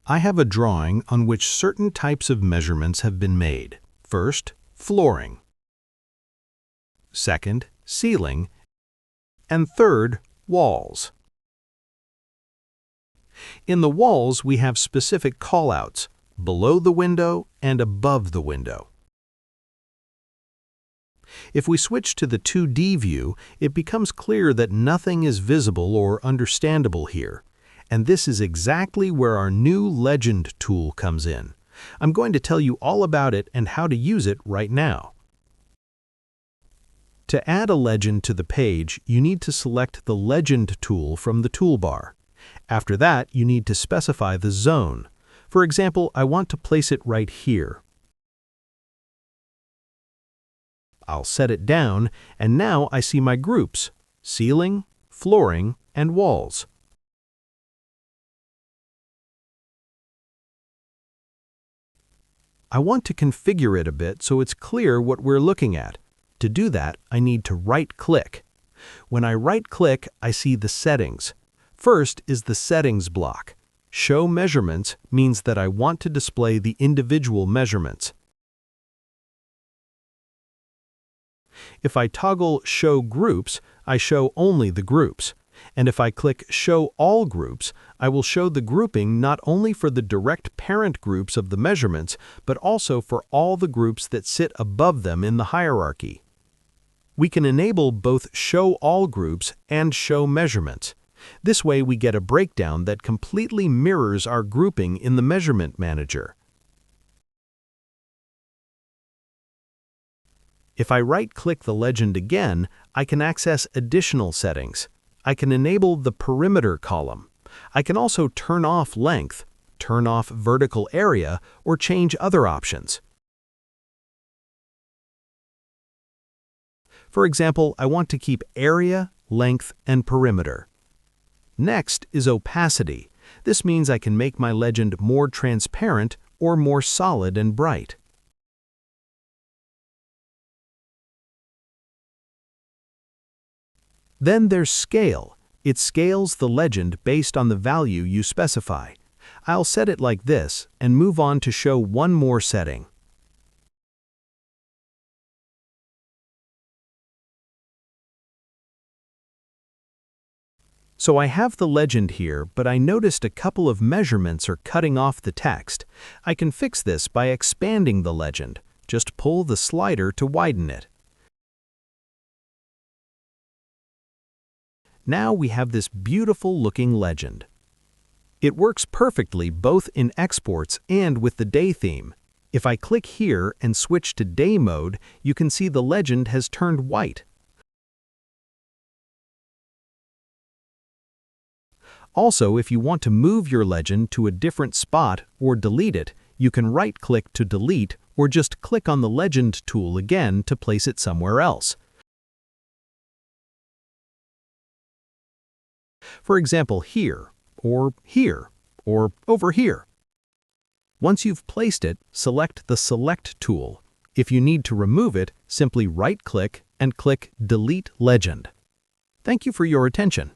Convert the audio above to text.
I have a drawing on which certain types of measurements have been made. First, flooring. Second, ceiling. And third, walls. In the walls, we have specific callouts, below the window and above the window. If we switch to the 2D view, it becomes clear that nothing is visible or understandable here. And this is exactly where our new Legend tool comes in. I'm going to tell you all about it and how to use it right now. To add a legend to the page, you need to select the Legend tool from the toolbar. After that, you need to specify the zone. For example, I want to place it right here. I'll set it down, and now I see my groups: ceiling, flooring, and walls. I want to configure it a bit so it's clear what we're looking at. To do that, I need to right-click. When I right-click, I see the settings. First is the Settings block. Show Measurements means that I want to display the individual measurements. If I toggle Show Groups, I show only the groups. And if I click Show All Groups, I will show the grouping not only for the direct parent groups of the measurements, but also for all the groups that sit above them in the hierarchy. We can enable both Show All Groups and Show Measurements. This way we get a breakdown that completely mirrors our grouping in the Measurement Manager. If I right-click the legend again, I can access additional settings. I can enable the perimeter column. I can also turn off length, turn off vertical area, or change other options. For example, I want to keep area, length, and perimeter. Next is opacity. This means I can make my legend more transparent or more solid and bright. Then there's scale. It scales the legend based on the value you specify. I'll set it like this and move on to show one more setting. So I have the legend here, but I noticed a couple of measurements are cutting off the text. I can fix this by expanding the legend. Just pull the slider to widen it. Now we have this beautiful looking legend. It works perfectly both in exports and with the day theme. If I click here and switch to day mode, you can see the legend has turned white. Also, if you want to move your legend to a different spot or delete it, you can right-click to delete or just click on the Legend tool again to place it somewhere else. For example, here, or over here. Once you've placed it, select the Select tool. If you need to remove it, simply right-click and click Delete Legend. Thank you for your attention.